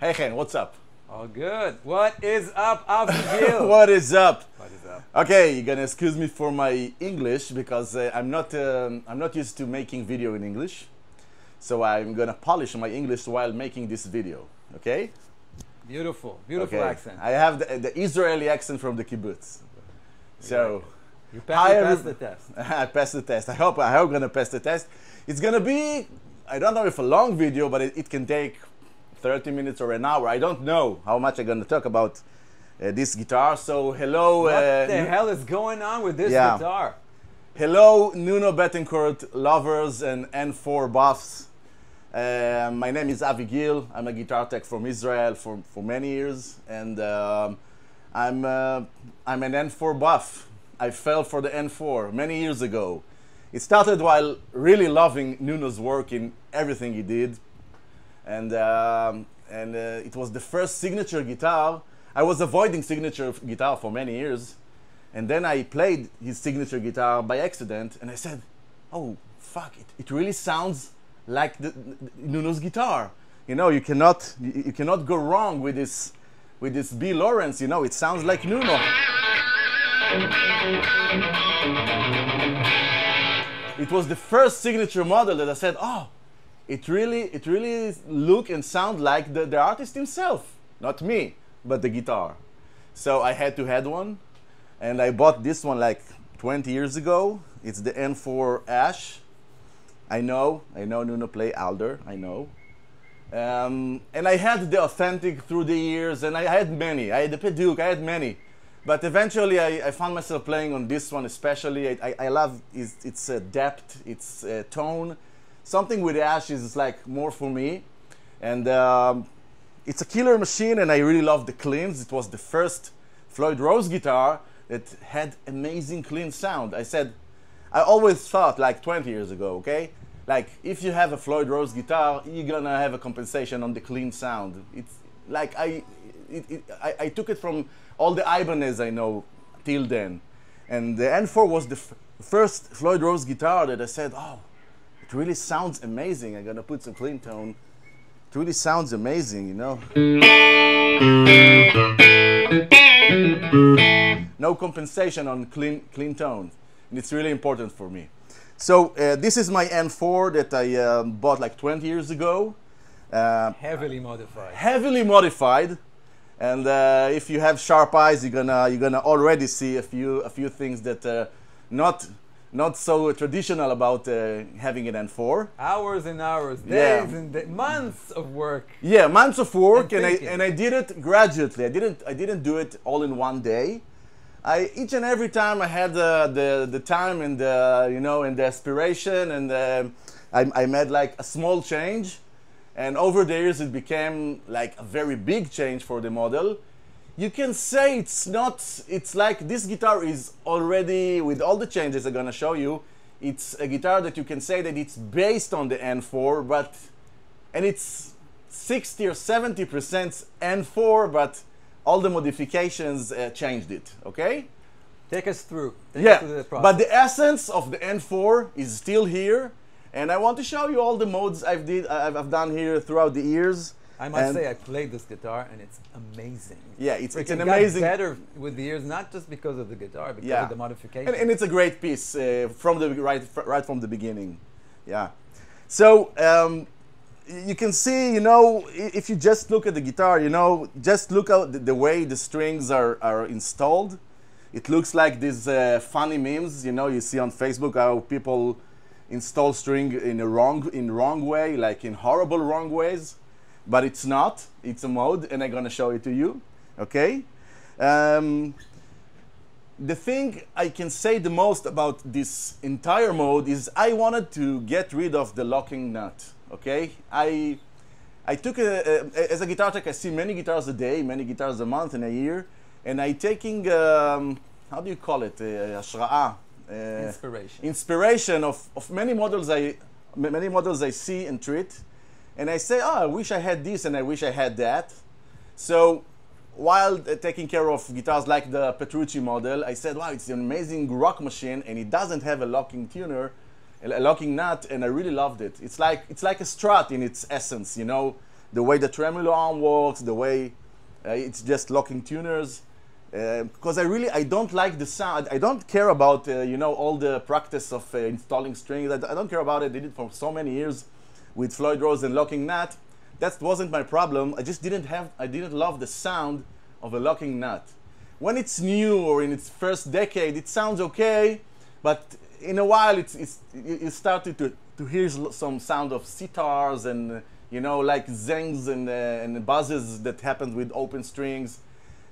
Hey Chen, what's up? All good. What is up, Abigail? What is up? What is up? Okay, you're gonna excuse me for my English because I'm not used to making video in English, so I'm gonna polish my English while making this video. Okay? Beautiful, beautiful Okay. accent. I have the Israeli accent from the kibbutz. So You passed the test. I passed the test. I hope I'm gonna pass the test. It's gonna be, I don't know if a long video, but it can take 30 minutes or an hour. I don't know how much I'm gonna talk about this guitar. So hello. What the hell is going on with this yeah. guitar? Hello, Nuno Bettencourt lovers and N4 buffs. My name is Abigail. I'm a guitar tech from Israel for many years, and I'm an N4 buff. I fell for the N4 many years ago. It started while really loving Nuno's work in everything he did, and it was the first signature guitar. I was avoiding signature guitar for many years, and then I played his signature guitar by accident, and I said, "Oh fuck! It really sounds like Nuno's guitar. You know, you cannot go wrong with this B. Lawrence. You know, it sounds like Nuno." It was the first signature model that I said, "Oh, it really look and sound like the artist himself, not me, but the guitar." So I had to have one, and I bought this one like 20 years ago. It's the N4 Ash. I know Nuno play Alder, I know. And I had the authentic through the years, and I had many. I had the Peduke, I had many. But eventually I found myself playing on this one especially. I love its depth, its tone. Something with Ash is like more for me. And it's a killer machine, and I really love the cleans. It was the first Floyd Rose guitar that had amazing clean sound. I always thought, like 20 years ago, okay? Like, if you have a Floyd Rose guitar, you're gonna have a compensation on the clean sound. It's like, I took it from all the Ibanez I know till then. And the N4 was the first Floyd Rose guitar that I said, "Oh, it really sounds amazing." I'm gonna put some clean tone. It really sounds amazing, you know? No compensation on clean tones. And it's really important for me. So this is my N4 that I bought like 20 years ago. Heavily modified. Heavily modified. And if you have sharp eyes, you're gonna already see a few things that not so traditional about having an N4. Hours and hours, days and months of work. Yeah, months of work, and I did it gradually. I didn't do it all in one day. Each and every time I had the time and and the aspiration, and I made like a small change, and over the years it became like a very big change for the model. You can say it's like this guitar is already, with all the changes I'm gonna show you, it's a guitar that you can say that it's based on the N4, and it's 60 or 70% N4, but all the modifications changed it, okay? Take us through. Take Yeah, us through the process. but the essence of the N4 is still here, and I want to show you all the modes I've done here throughout the years. I must say I played this guitar and it's amazing. Yeah, it's an got amazing. better with the years, not just because of the guitar, because of the modification. And it's a great piece from the right from the beginning. Yeah, so. You can see, if you just look at the guitar, just look at the way the strings are installed. It looks like these funny memes, you see on Facebook how people install string in wrong way, like in horrible wrong ways. But it's not. It's a mode, and I'm gonna show it to you. Okay. The thing I can say the most about this entire mode is I wanted to get rid of the locking nut. Okay, I took as a guitar tech, I see many guitars a day, many guitars a month and a year, and I taking how do you call it, השראה, inspiration of many models I see and treat, and I say, oh, I wish I had this and I wish I had that. So while taking care of guitars like the Petrucci model, I said, wow, it's an amazing rock machine, and it doesn't have a locking tuner, a locking nut, and I really loved it. It's like a Strat in its essence, the way the tremolo arm works, the way it's just locking tuners. Because I don't like the sound. I don't care about you know, all the practice of installing strings. I don't care about it. I did it for so many years with Floyd Rose and locking nut. That wasn't my problem. I just I didn't love the sound of a locking nut. When it's new or in its first decade, it sounds okay, but in a while you started to hear some sound of sitars and you know, like zengs and buzzes that happened with open strings.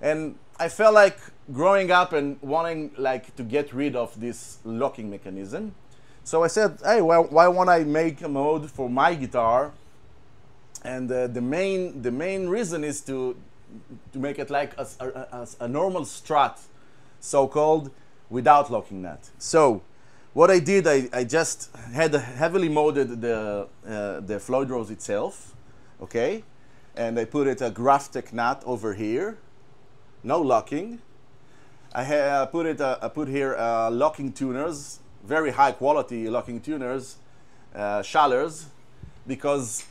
And I felt like growing up and wanting like to get rid of this locking mechanism. So I said, hey, well, why won't I make a mode for my guitar? And the main reason is to make it like a normal Strat, so-called, without locking nut. So what I did, I just had heavily moded the Floyd Rose itself, okay? And I put it a Graphtec nut over here. No locking. I put here locking tuners, very high quality locking tuners, Schallers, because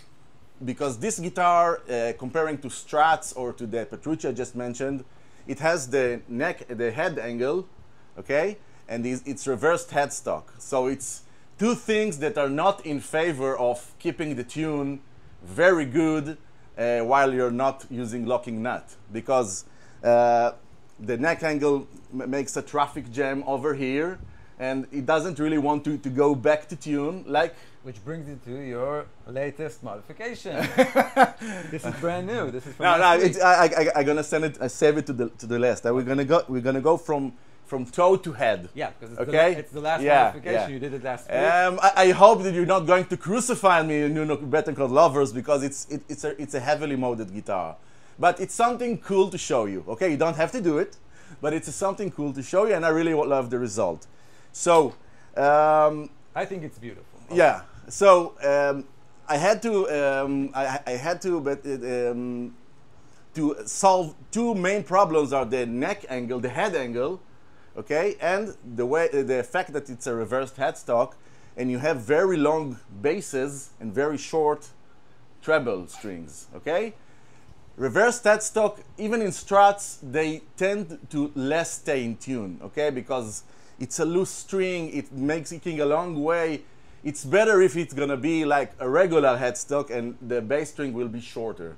this guitar, comparing to Strats or to the Petrucci I just mentioned, it has the head angle, okay, and it's reversed headstock. So it's two things that are not in favor of keeping the tune very good while you're not using locking nut, because the neck angle makes a traffic jam over here, and it doesn't really want to go back to tune, like. Which brings you to your latest modification. This is brand new. This is from I'm gonna save it to the last. We're gonna go from toe to head. Yeah, because it's the last modification. Yeah. You did it last week. I hope that you're not going to crucify me, Nuno Bettencourt lovers, because it's a heavily moded guitar. But it's something cool to show you, okay? You don't have to do it, but it's something cool to show you, and I really love the result. So, I think it's beautiful. Okay. Yeah. So I had to solve two main problems: are the neck angle, the head angle, okay, and the fact that it's a reversed headstock, and you have very long basses and very short treble strings, okay. Reversed headstock, even in Strats, they tend to less stay in tune, okay? Because it's a loose string, it makes it a long way. It's better if it's gonna be like a regular headstock and the bass string will be shorter.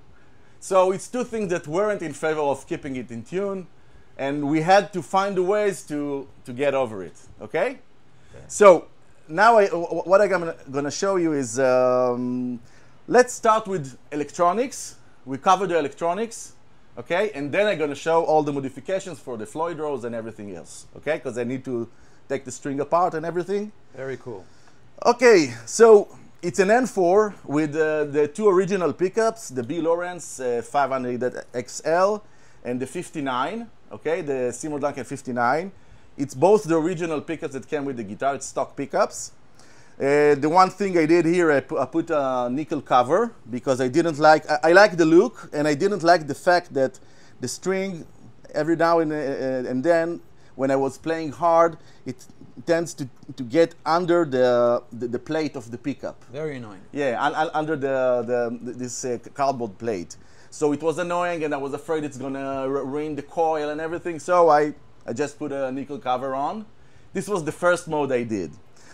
So it's two things that weren't in favor of keeping it in tune, and we had to find the ways to get over it, okay? So now what I'm gonna show you is, let's start with electronics. We cover the electronics, okay? And then I'm gonna show all the modifications for the Floyd Rose and everything else, okay? Because I need to take the string apart and everything. Very cool. Okay, so it's an N4 with the two original pickups, the B. Lawrence 500 XL and the 59, okay? The Seymour Duncan 59. It's both the original pickups that came with the guitar, it's stock pickups. The one thing I did here, I put a nickel cover because I didn't like, I like the look, and I didn't like the fact that the string, every now and then, when I was playing hard, it tends to get under the plate of the pickup. Very annoying. Yeah, under this cardboard plate. So it was annoying, and I was afraid it's gonna ruin the coil and everything, so I just put a nickel cover on. This was the first mode I did,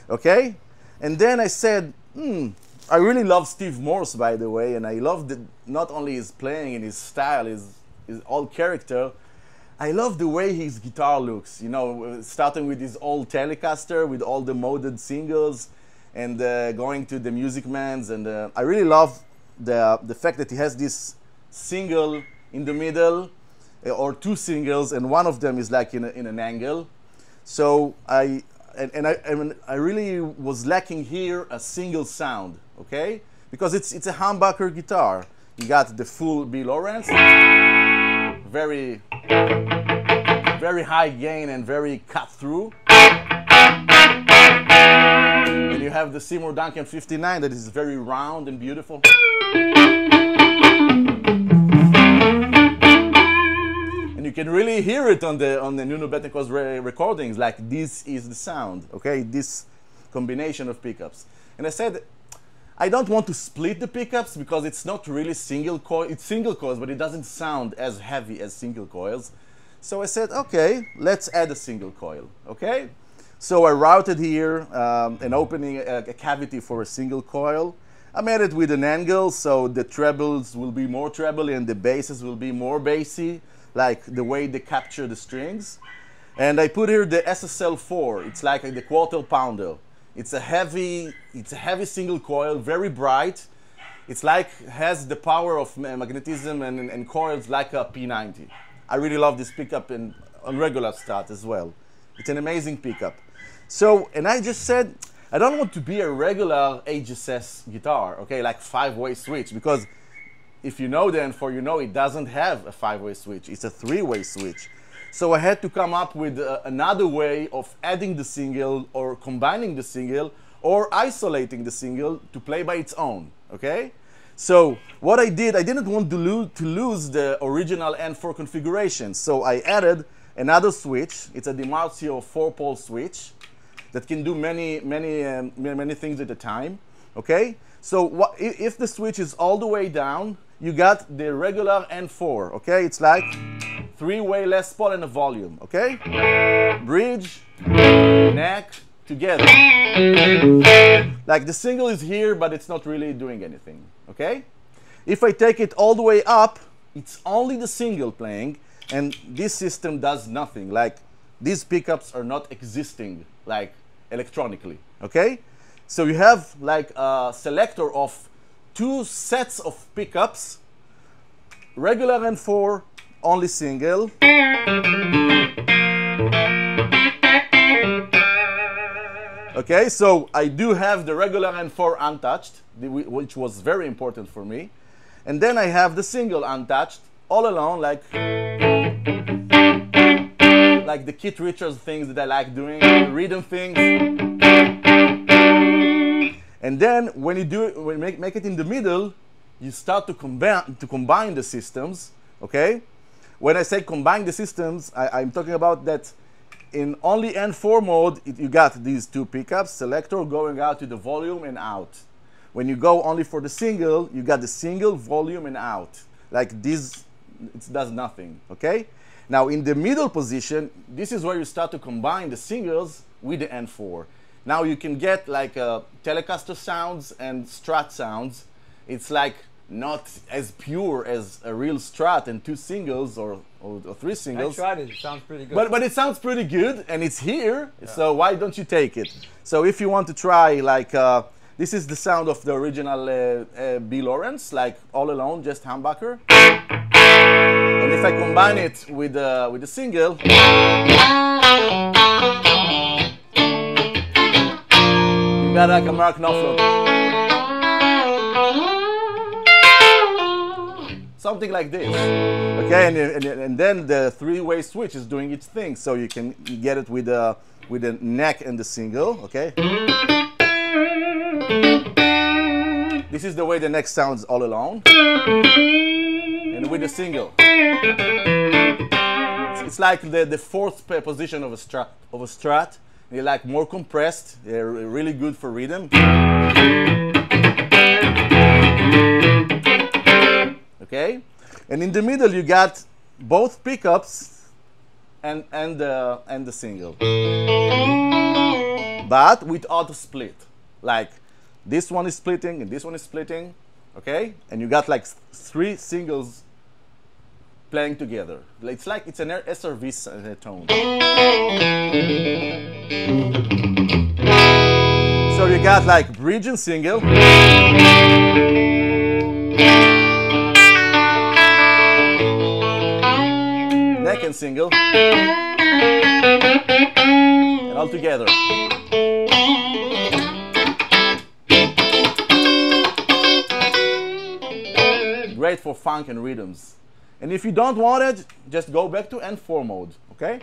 okay? And then I said, I really love Steve Morse, by the way, and I love not only his playing and his style, his old character, I love the way his guitar looks, you know, starting with his old Telecaster with all the moded singles and going to the Music Mans, and I really love the fact that he has this single in the middle, or two singles, and one of them is like in an angle. So I really was lacking here a single sound, okay? Because it's a humbucker guitar. You got the full B. Lawrence, very high gain and very cut through. And you have the Seymour Duncan 59 that is very round and beautiful. And you can really hear it on the Nuno Bettencourt's recordings, like this is the sound, okay? This combination of pickups. And I said, I don't want to split the pickups because it's not really single coil. It's single coils, but it doesn't sound as heavy as single coils. So I said, okay, let's add a single coil, okay? So I routed here an opening, a cavity for a single coil. I made it with an angle, so the trebles will be more trebly and the basses will be more bassy, like the way they capture the strings. And I put here the SSL4. It's like the quarter pounder. It's a heavy single coil, very bright. It's like has the power of magnetism and coils like a P90. I really love this pickup on regular Strat as well. It's an amazing pickup. So, and I just said, I don't want to be a regular HSS guitar, okay, like 5-way switch, because if you know the N4, you know it doesn't have a 5-way switch. It's a 3-way switch. So I had to come up with another way of adding the single or combining the single or isolating the single to play by its own, okay? So what I did, I didn't want to lose the original N4 configuration. So I added another switch. It's a DiMarzio 4-pole switch that can do many things at a time, okay? So if the switch is all the way down, you got the regular N4, okay? It's like 3-way Les Paul and a volume, okay? Bridge, neck, together. Like the single is here, but it's not really doing anything, okay? If I take it all the way up, it's only the single playing, and this system does nothing. Like these pickups are not existing, like electronically, okay? So you have like a selector of 2 sets of pickups, regular N4, only single. Okay, so I do have the regular N4 untouched, which was very important for me. And then I have the single untouched, all alone, like the Keith Richards things that I like doing, rhythm things. And then when you do it, when you make it in the middle, you start to combine the systems, okay? When I say combine the systems, I'm talking about that in only N4 mode, you got these 2 pickups, selector going out to the volume and out. When you go only for the single, you got the single, volume, and out. Like this, it does nothing, okay? Now in the middle position, this is where you start to combine the singles with the N4. Now you can get like Telecaster sounds and Strat sounds. It's like not as pure as a real Strat and 2 singles or 3 singles. I tried it, it sounds pretty good. But it sounds pretty good and it's here, so why don't you take it? So if you want to try like, this is the sound of the original B. Lawrence, like all alone, just humbucker. And if I combine it with the single, you got like a Mark Knopfler. Something like this, okay, and then the 3-way switch is doing its thing, so you can get it with the neck and the single, okay. This is the way the neck sounds all alone, and with the single, it's like the 4th position of a Strat. They're like more compressed. They're really good for rhythm. Okay, and in the middle you got both pickups and the single, but with auto split. Like this one is splitting and this one is splitting, okay, and you got like 3 singles playing together. It's like it's an SRV tone. So you got like bridge and single. Neck and single, and all together. Great for funk and rhythms. And if you don't want it, just go back to N4 mode, okay?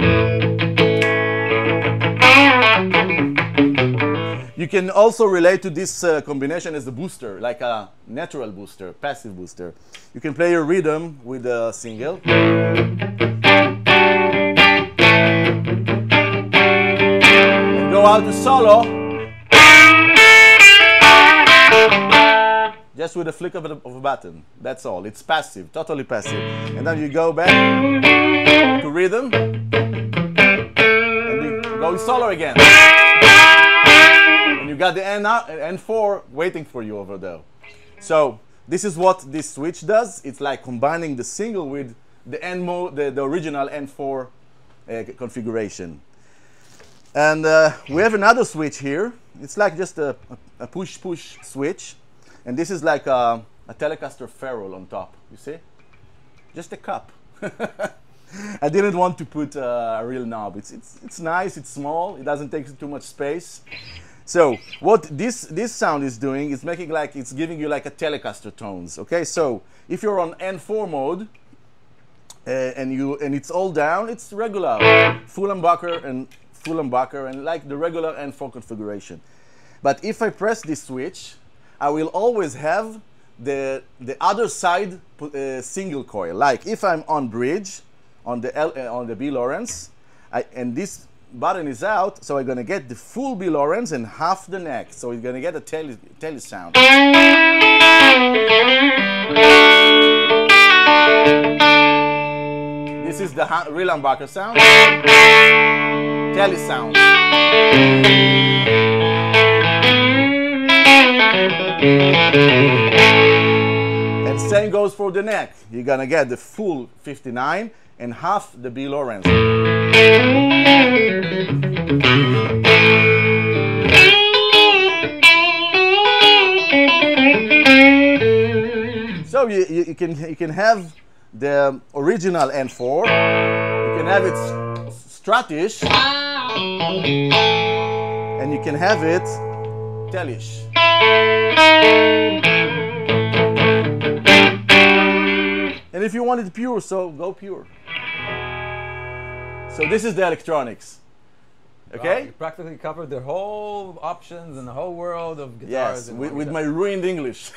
You can also relate to this combination as a booster, like a natural booster, passive booster. You can play a rhythm with a single. And go out to solo. just with a flick of a button. That's all. It's passive, totally passive. And then you go back to rhythm, and you go solo again. And you got the N4 waiting for you over there. So this is what this switch does. It's like combining the single with the N mode, the original N4 configuration. And we have another switch here. It's like just a push-push switch. And this is like a Telecaster ferrule on top, you see? Just a cup. I didn't want to put a real knob. It's nice, it's small, it doesn't take too much space. So what this sound is doing is making like, it's giving you like a Telecaster tones, okay? So if you're on N4 mode, and it's all down, it's regular, full humbucker and like the regular N4 configuration. But if I press this switch, I will always have the other side single coil. Like if I'm on bridge, on the B Lawrence, and this button is out, so I'm gonna get the full B Lawrence and half the neck. So you're gonna get a tele sound. This is the real humbucker sound. Tele sound. And same goes for the neck. You're gonna get the full 59 and half the B Lawrence. So you can have the original N4. You can have it stratish, and you can have it telish. And if you want it pure, so go pure. So this is the electronics. Okay? Wow, you practically covered the whole options and the whole world of guitars. Yes, with my ruined English.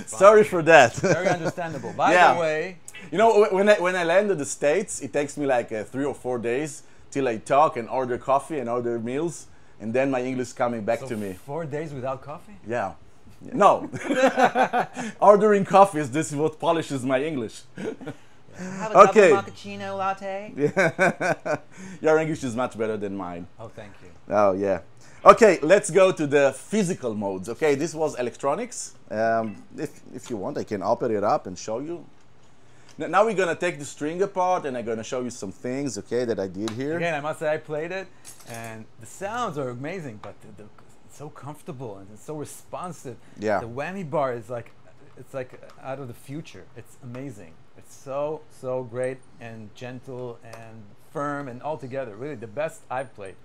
Sorry for that. Very understandable. By the way, you know, when I land in the States, it takes me like 3 or 4 days till I talk and order coffee and order meals, and then my English coming back to me. 4 days without coffee? Yeah. No. Ordering coffees, this is what polishes my English. Have a double macchiato latte? Yeah. Your English is much better than mine. Oh, thank you. Oh, yeah. Okay, let's go to the physical modes. Okay, this was electronics. If you want, I can open it up and show you. Now we're gonna take the string apart, and I'm gonna show you some things, okay, that I did here. Again, I must say I played it, and the sounds are amazing, but it's so comfortable and it's so responsive. Yeah. The whammy bar is like, it's like out of the future. It's amazing. It's so great and gentle and firm and all together. Really, the best I've played.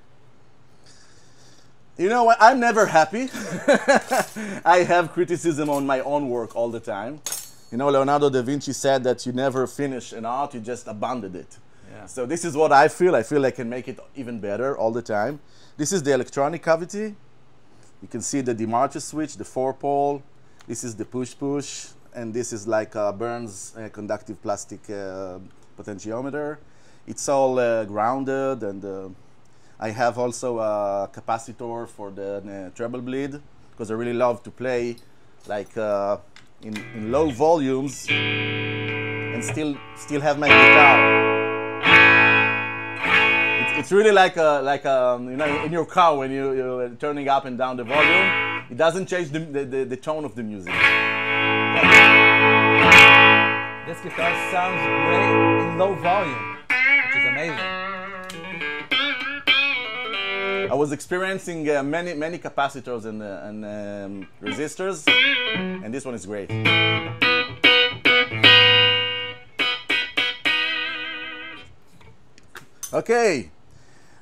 You know what? I'm never happy. I have criticism on my own work all the time. You know, Leonardo da Vinci said that you never finish an art, you just abandon it. Yeah. So this is what I feel. I feel I can make it even better all the time. This is the electronic cavity. You can see the demarcher switch, the 4-pole. This is the push-push. And this is like a Burns conductive plastic potentiometer. It's all grounded, and I have also a capacitor for the treble bleed, because I really love to play like in low volumes and still have my guitar. It's really like you know, in your car when you're turning up and down the volume. It doesn't change the tone of the music. This guitar sounds great in low volume, which is amazing. I was experiencing many capacitors and resistors, and this one is great. Okay,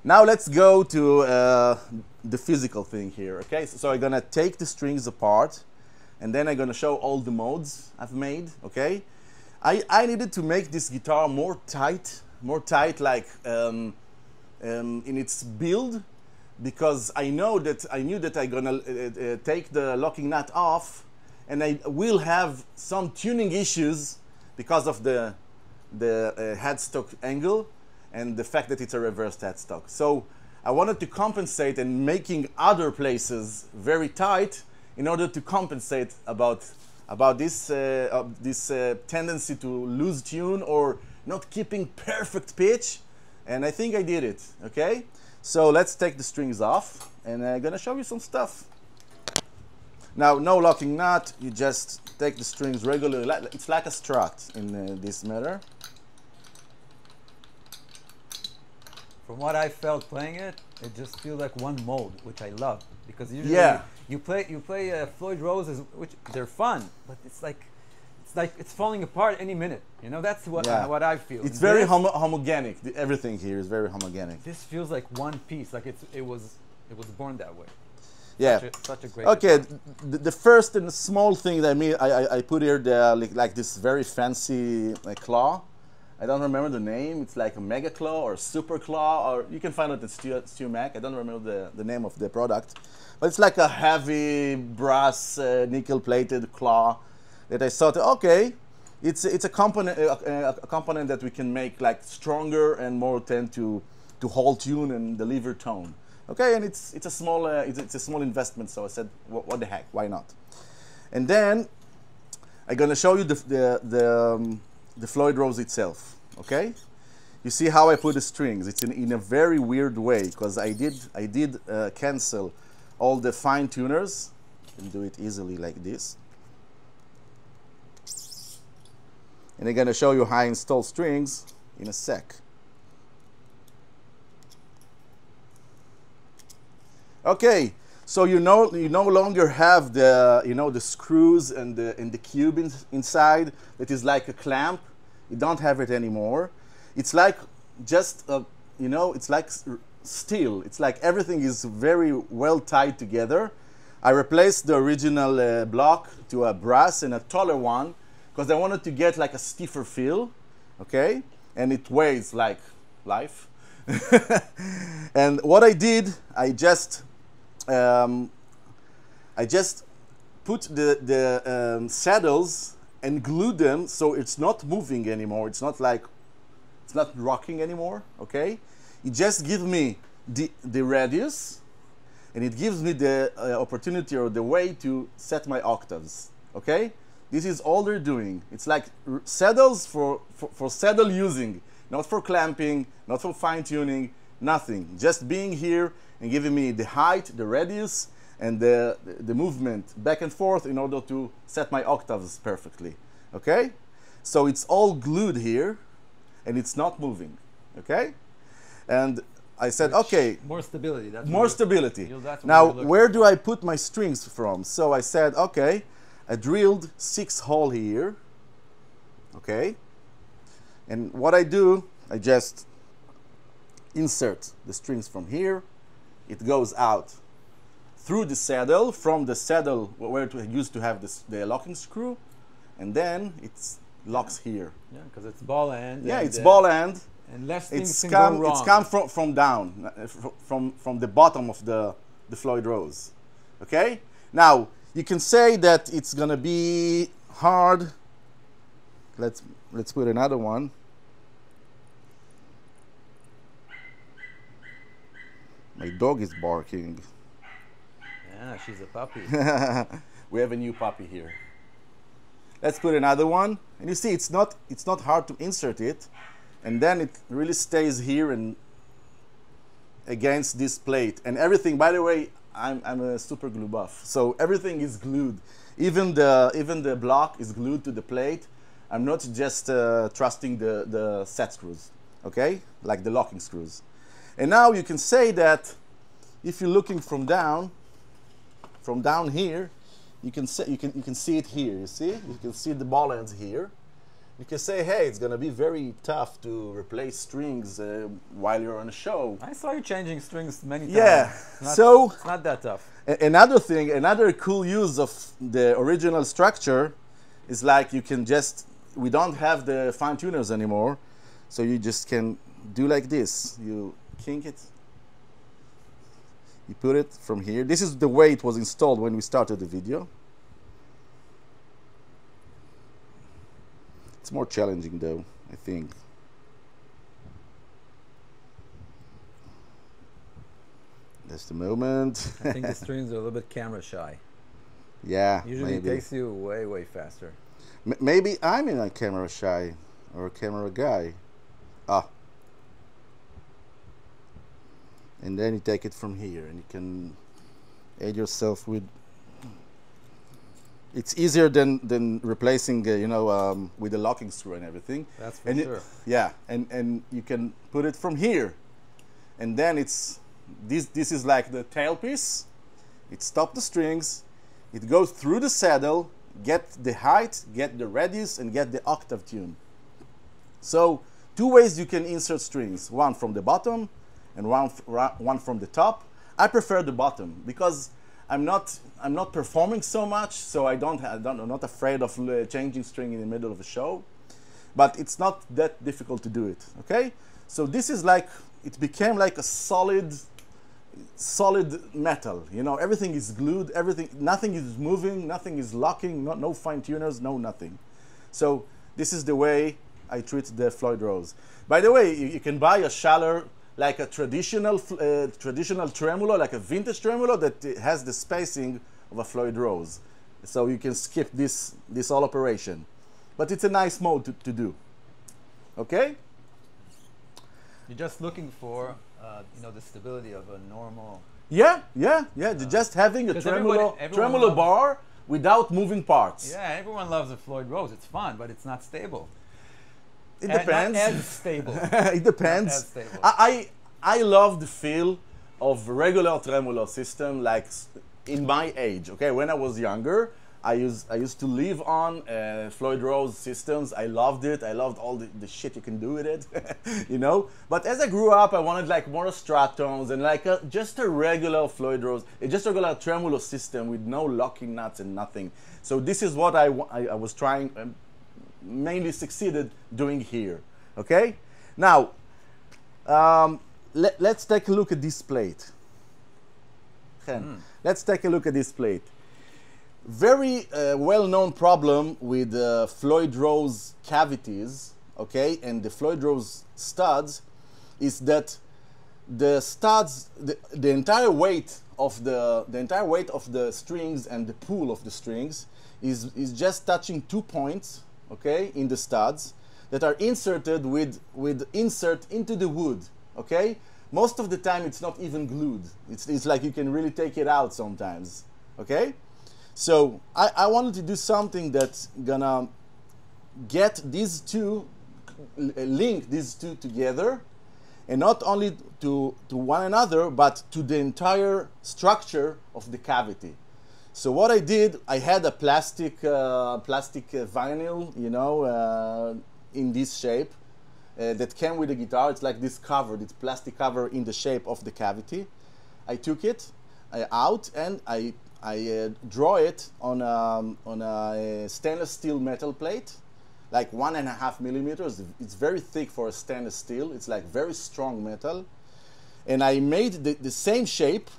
now let's go to the physical thing here. Okay, so I'm gonna take the strings apart, and then I'm gonna show all the modes I've made. Okay, I needed to make this guitar more tight like in its build, because I knew that I'm gonna take the locking nut off, and I will have some tuning issues because of the headstock angle and the fact that it's a reversed headstock. So I wanted to compensate, and making other places very tight in order to compensate about this tendency to lose tune or not keeping perfect pitch. And I think I did it, okay? So let's take the strings off, and I'm gonna show you some stuff. Now, no locking nut, you just take the strings regularly. It's like a Strat in this matter. From what I felt playing it, it just feels like one mode, which I love, because usually you play Floyd Roses, which they're fun, but it's like it's falling apart any minute. You know, that's what I feel. It's very homogenic. Everything here is very homogenic. This feels like one piece, like it was born that way. Yeah. Such a great. Okay, the first and small thing that I put here, like this very fancy claw. I don't remember the name. It's like a Mega Claw or Super Claw, or you can find it at Stu Mac. I don't remember the name of the product, but it's like a heavy brass nickel-plated claw that I thought, okay, it's a component that we can make like stronger and more tend to hold tune and deliver tone. Okay, and it's a small investment, so I said, what the heck, why not? And then I'm gonna show you the Floyd Rose itself. Okay, you see how I put the strings? It's in a very weird way, because I did cancel all the fine tuners. You can do it easily like this. And I'm gonna show you how I install strings in a sec. Okay, so you no longer have the the screws and the cube inside that is like a clamp. You don't have it anymore. It's like just it's like steel. It's like everything is very well tied together. I replaced the original block to a brass and a taller one because I wanted to get like a stiffer feel, okay? And it weighs like life. And what I did, I just put the saddles and glued them so it's not moving anymore. It's not rocking anymore, okay? It just gives me the radius, and it gives me the opportunity or the way to set my octaves, okay? This is all they're doing. It's like saddles for saddle using, not for clamping, not for fine tuning, nothing. Just being here and giving me the height, the radius, and the movement back and forth in order to set my octaves perfectly, okay? So it's all glued here, and it's not moving, okay? And I said, okay. More stability. More stability. Now, where do I put my strings from? So I said, okay, I drilled 6 holes here, okay? And what I do, I just insert the strings from here. It goes out through the saddle, from the saddle where it used to have the locking screw, and then it locks here. Yeah, because it's ball end. Yeah, it's ball end. And less things can go wrong. It's come from down, from the bottom of the Floyd Rose. Okay? Now, you can say that it's gonna be hard. Let's put another one. My dog is barking. Yeah, she's a puppy. We have a new puppy here. Let's put another one. And you see, it's not hard to insert it. And then it really stays here and against this plate. And everything, by the way, I'm a super glue buff. So everything is glued. Even the block is glued to the plate. I'm not just trusting the set screws, okay? Like the locking screws. And now you can say that if you're looking from down here, you can see it here. You see? You can see the ball ends here. You can say, hey, it's gonna be very tough to replace strings while you're on a show. I saw you changing strings many times. Yeah. It's not that tough. Another thing, another cool use of the original structure is like we don't have the fine tuners anymore, so you just can do like this. You kink it. You put it from here. This is the way it was installed when we started the video. It's more challenging though, I think. Just a moment. I think the strings are a little bit camera shy. Yeah, Usually maybe. it takes you way, way faster. Maybe I'm in a camera shy or a camera guy. Ah, and then you take it from here, and you can aid yourself with. It's easier than replacing, with the locking screw and everything. That's for And sure. yeah, and you can put it from here, and then it's this is like the tailpiece. It stops the strings. It goes through the saddle, get the height, get the radius, and get the octave tune. So 2 ways you can insert strings: one from the bottom, and one from the top. I prefer the bottom because I'm not performing so much, so I'm not afraid of changing string in the middle of a show. But it's not that difficult to do it. Okay, so this is like it became like a solid metal. Everything is glued. Nothing is moving. Nothing is locking. No fine tuners. No nothing. So this is the way I treat the Floyd Rose. By the way, you can buy a shallow, like a traditional tremolo, like a vintage tremolo that has the spacing of a Floyd Rose. So you can skip this whole operation. But it's a nice mode to do. Okay? You're just looking for, the stability of a normal. Yeah. Just having a 'Cause tremolo everyone loves- bar without moving parts. Yeah, everyone loves a Floyd Rose. It's fun, but it's not stable. It Not depends. as stable. It depends. Not as stable. I love the feel of regular tremolo system, like in my age. Okay, when I was younger, I used to live on Floyd Rose systems. I loved it. I loved all the shit you can do with it, But as I grew up, I wanted like more stratones and like just a regular Floyd Rose, just a regular tremolo system with no locking nuts and nothing. So this is what I was trying, mainly succeeded doing here. Okay, now let's take a look at this plate. Let's take a look at this plate. Very well-known problem with Floyd Rose cavities, okay, and the Floyd Rose studs is that the studs, the entire weight of the strings and the pull of the strings is just touching 2 points, okay, in the studs that are inserted with insert into the wood, okay. Most of the time it's not even glued. It's like you can really take it out sometimes, okay. So I wanted to do something that's gonna get these two, link these two together, and not only to one another, but to the entire structure of the cavity. So what I did, I had a plastic vinyl, in this shape that came with the guitar. It's like this cover, this plastic cover in the shape of the cavity. I took it out and I draw it on a stainless steel metal plate, like 1.5 millimeters. It's very thick for a stainless steel. It's like very strong metal. And I made the same shape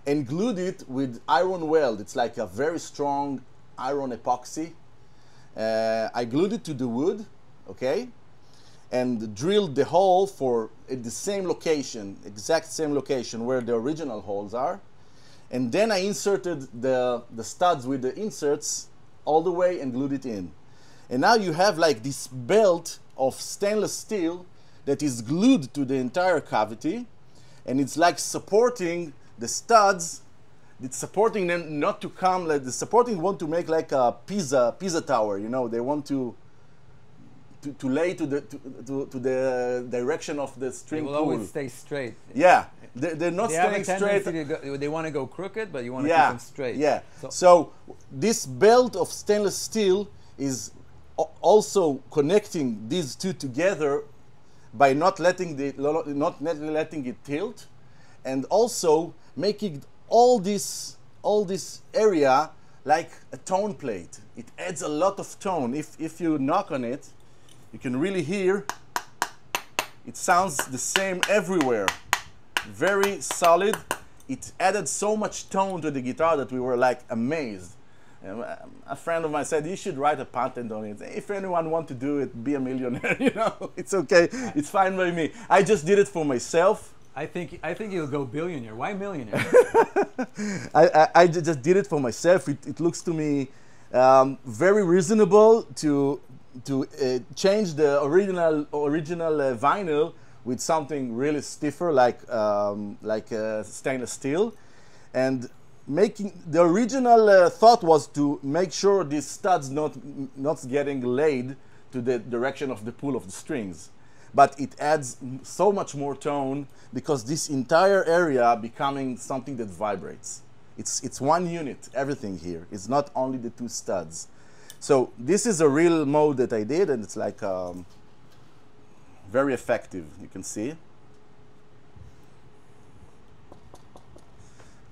and glued it with iron weld. It's like a very strong iron epoxy. I glued it to the wood, okay? And drilled the hole at the same location, exact same location where the original holes are. And then I inserted the studs with the inserts all the way and glued it in. And now you have like this belt of stainless steel that is glued to the entire cavity, and it's like supporting the studs. It's supporting them not to come like the supporting want to make like a Pisa tower. They want to lay to the direction of the string They will pool. always stay straight. Yeah, they're not They have staying a straight. tendency to they want to go crooked, but you want to keep them straight. Yeah. So, So this belt of stainless steel is also connecting these two together by not letting it tilt, and also making all this area like a tone plate. It adds a lot of tone. If you knock on it, you can really hear it sounds the same everywhere. Very solid. It added so much tone to the guitar that we were like amazed. A friend of mine said, you should write a patent on it. If anyone wants to do it, be a millionaire, It's okay. It's fine by me. I just did it for myself. I think you'll go billionaire. Why millionaire? I just did it for myself. It looks to me very reasonable to change the original vinyl with something really stiffer like stainless steel, and making the original thought was to make sure these studs not getting laid to the direction of the pull of the strings, but it adds so much more tone because this entire area becoming something that vibrates. It's one unit, everything here. It's not only the two studs. So this is a real mode that I did, and it's like very effective. You can see.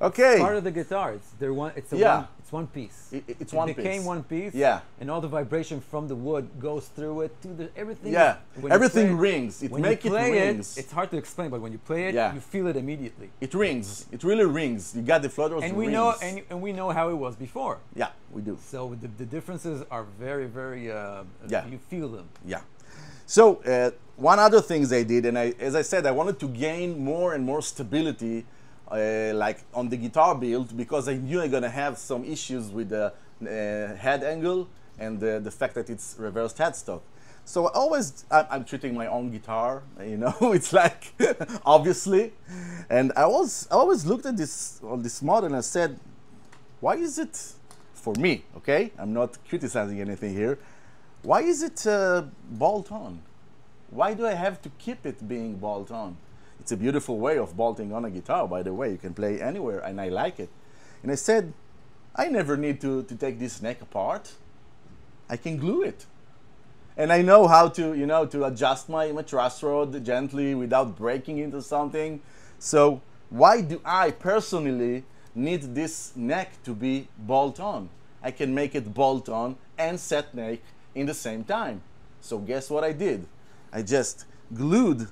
Okay. Part of the guitar. It's one piece. It's one piece. It became one piece. Yeah. And all the vibration from the wood goes through it to everything. Yeah. When Everything rings. It makes it rings. It's hard to explain, but when you play it, you feel it immediately. It rings. It really rings. You got the float rose. And we know, and we know how it was before. Yeah, we do. So the differences are very, very. You feel them. Yeah. So one other things I did, and as I said, I wanted to gain more and more stability. Like on the guitar build, because I knew I'm gonna have some issues with the head angle and the fact that it's reversed headstock. So I'm treating my own guitar, you know, it's like obviously, and I always looked at this model and I said, why is it for me? Okay, I'm not criticizing anything here. Why is it bolt on? Why do I have to keep it being bolt on? It's a beautiful way of bolting on a guitar, by the way. You can play anywhere, and I like it. And I said, I never need to take this neck apart. I can glue it. And I know how to, you know, to adjust my truss rod gently without breaking into something. So why do I personally need this neck to be bolt on? I can make it bolt on and set neck in the same time. So guess what I did? I just glued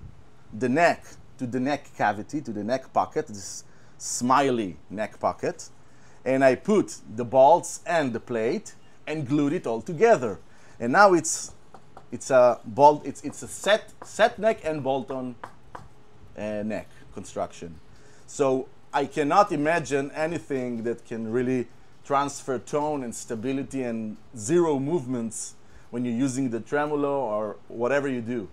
the neck to the neck cavity, to the neck pocket, this smiley neck pocket, and I put the bolts and the plate and glued it all together. And now it's a set neck and bolt-on neck construction. So I cannot imagine anything that can really transfer tone and stability and zero movements when you're using the tremolo or whatever you do.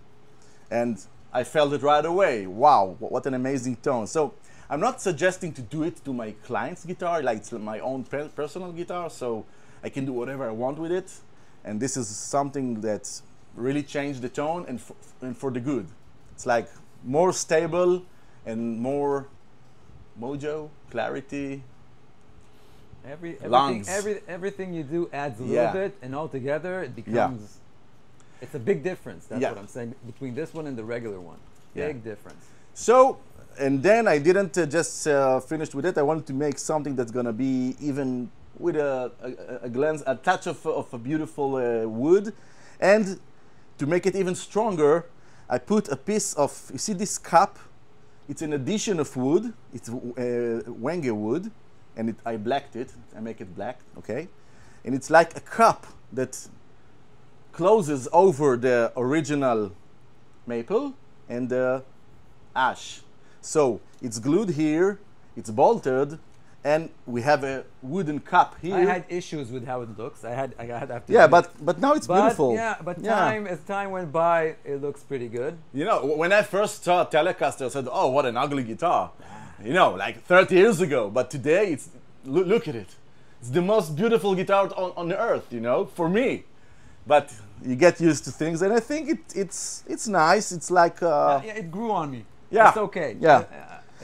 And I felt it right away. Wow, what an amazing tone. So I'm not suggesting to do it to my client's guitar, like it's my own personal guitar, so I can do whatever I want with it. And this is something that really changed the tone and for the good. It's like more stable and more mojo, clarity, everything you do adds a little bit, and altogether it becomes... It's a big difference, that's what I'm saying, between this one and the regular one. Big difference. So, and then I didn't just finish with it. I wanted to make something that's going to be even with a touch of a beautiful wood. And to make it even stronger, I put a piece of, you see this cup? It's an addition of wood. It's Wenge wood. And I blacked it. I make it black, okay? And it's like a cup that closes over the original maple and the ash. So it's glued here, it's bolted, and we have a wooden cup here. I had issues with how it looks. I had after. Yeah, but now it's beautiful. Yeah, but as time went by, it looks pretty good. You know, when I first saw Telecaster, I said, "Oh, what an ugly guitar." You know, like 30 years ago. But today, it's look at it. It's the most beautiful guitar on earth. You know, for me. But you get used to things, and I think it's nice. It's like it grew on me. Yeah, it's okay. Yeah,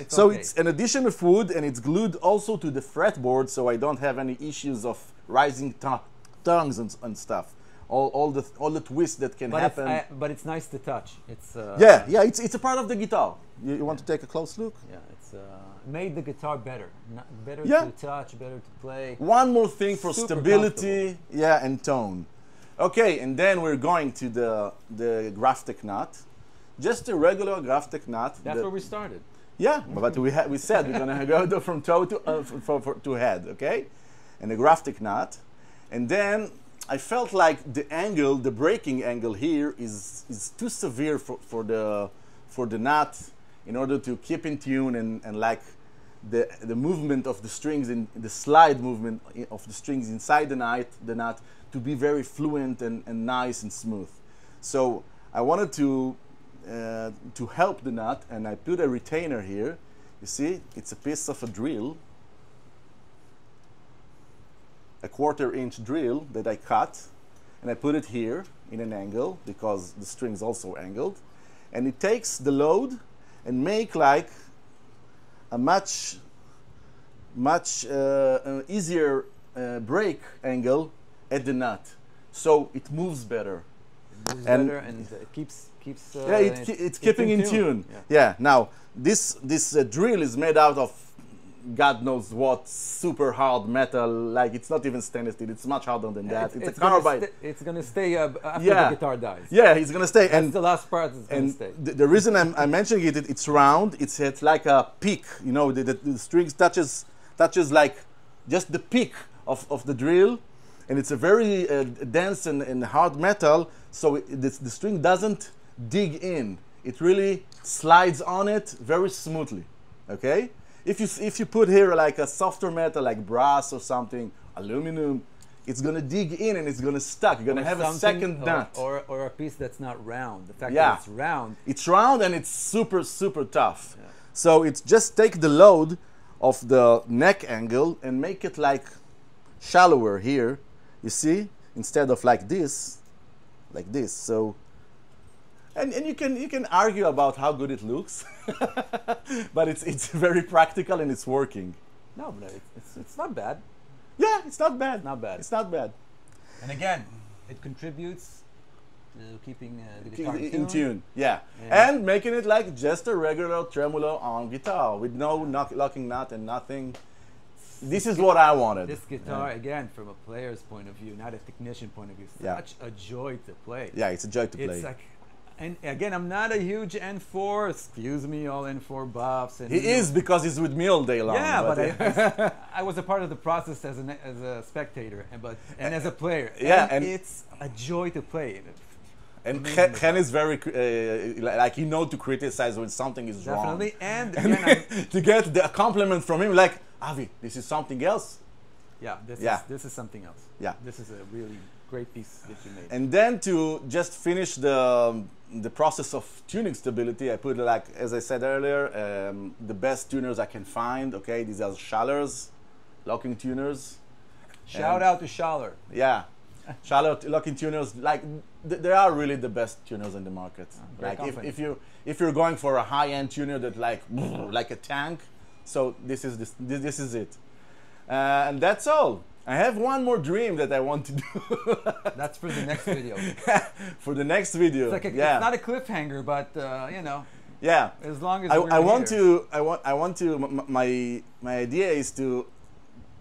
so it's an addition of wood, and it's glued also to the fretboard, so I don't have any issues of rising tongues and stuff. All the twists that can happen. But it's nice to touch. It's it's a part of the guitar. You want to take a close look? Yeah, it's made the guitar better. Better to touch, better to play. One more thing for stability, and tone. Okay, and then we're going to the Graphic nut. Just a regular Graphic nut. That's where we started. Yeah, but we said we're gonna go from toe to head, okay? And the Graphic nut, and then I felt like the angle, the breaking angle here is too severe for the nut, in order to keep in tune and like the movement of the strings, in the slide movement of the strings inside the nut to be very fluent and nice and smooth. So I wanted to help the nut, and I put a retainer here. You see, it's a piece of a drill, a 1/4 inch drill that I cut, and I put it here in an angle because the string is also angled, and it takes the load and make like a much easier break angle at the nut, so it moves better. It moves better, and it keeps. Yeah, it's keeping in tune. Yeah. Now this drill is made out of God knows what, super hard metal. Like, it's not even stainless steel. It's much harder than that. It's a carbide. It's gonna stay after the guitar dies. Yeah, it's gonna stay. That's the last part. It's gonna stay. The reason I'm mentioning it, it's round. It's like a peak. You know, the strings touches like just the peak of the drill, and it's a very dense and hard metal. So the string doesn't dig in. It really slides on it very smoothly. Okay. If you put here like a softer metal, like brass or something, aluminum, it's gonna dig in and it's gonna stuck. You're gonna have a second nut. Or a piece that's not round. The fact that it's round. It's round and it's super tough. Yeah. So it's just take the load of the neck angle and make it like shallower here. You see, instead of like this. So. And you can argue about how good it looks, but it's very practical and it's working. No, but it's not bad. Yeah, it's not bad. Not bad. It's not bad. And again, it contributes to keeping the guitar in tune. Yeah, and making it like just a regular tremolo on guitar with no locking nut and nothing. This is what I wanted. This guitar, again, from a player's point of view, not a technician point of view, such a joy to play. Yeah, it's a joy to play. It's like. And again, I'm not a huge N4, excuse me, all N4 buffs. And he is, because he's with me all day long. Yeah, but I was a part of the process as a spectator and as a player. Yeah, and it's a joy to play. And Chen is very, like, he knows to criticize when something is wrong. Definitely, and again, to get the compliment from him, like, Avi, this is something else. Yeah, this is something else. Yeah. This is a really great piece that you made. And then to just finish the process of tuning stability, I put, like, as I said earlier, the best tuners I can find. Okay, these are Schaller's locking tuners. Shout out to Schaller. Yeah, Schaller locking tuners. Like, they are really the best tuners in the market. Like, if you're going for a high-end tuner that like a tank, so this is it. And that's all. I have one more dream that I want to do. That's for the next video. For the next video. It's, like it's not a cliffhanger, but you know. Yeah. As long as my idea is to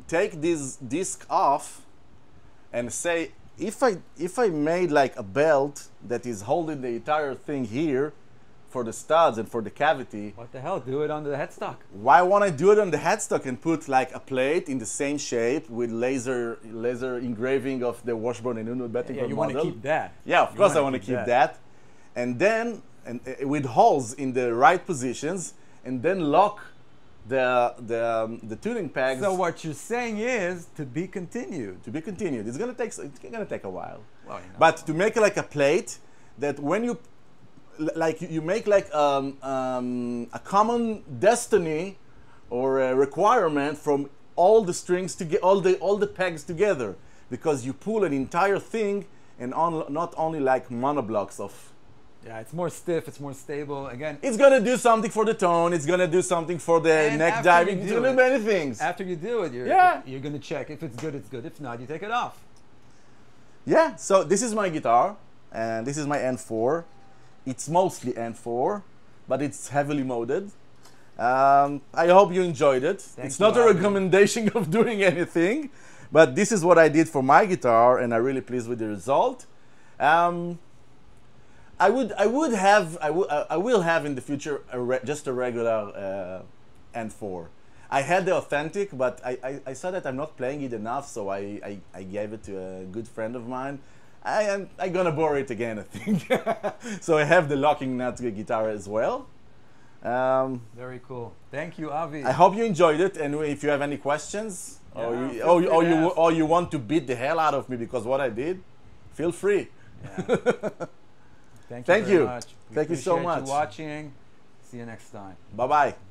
take this disc off and say, if I made like a belt that is holding the entire thing here for the studs and for the cavity. What the hell? Do it on the headstock. Why won't I do it on the headstock and put like a plate in the same shape with laser engraving of the Washburn N4 model? Yeah, you want to keep that. Yeah, of course I want to keep that. And then with holes in the right positions, and then lock the tuning pegs. So what you're saying is to be continued. To be continued. It's gonna take a while. Well, you know. But to make like a plate that when you you make like a common destiny or a requirement from all the strings to get all the pegs together, because you pull an entire thing and not only like monoblocks of. Yeah, it's more stiff, it's more stable. Again, it's gonna do something for the tone. It's gonna do something for the neck diving. It's gonna do many things. After you do it, you're gonna check if it's good. It's good. If not, you take it off. Yeah. So this is my guitar, and this is my N4. It's mostly N4, but it's heavily moded. I hope you enjoyed it. It's not a recommendation of doing anything, but this is what I did for my guitar, and I'm really pleased with the result. I will have in the future just a regular N4. I had the authentic, but I saw that I'm not playing it enough, so I gave it to a good friend of mine. I'm gonna borrow it again, I think. So I have the locking nut guitar as well. Very cool. Thank you, Avi. I hope you enjoyed it, and if you have any questions, Yeah, or you want to beat the hell out of me because what I did, feel free. Yeah. Thank you Thank very you. much. We Thank you so appreciate much. you watching. See you next time. Bye bye.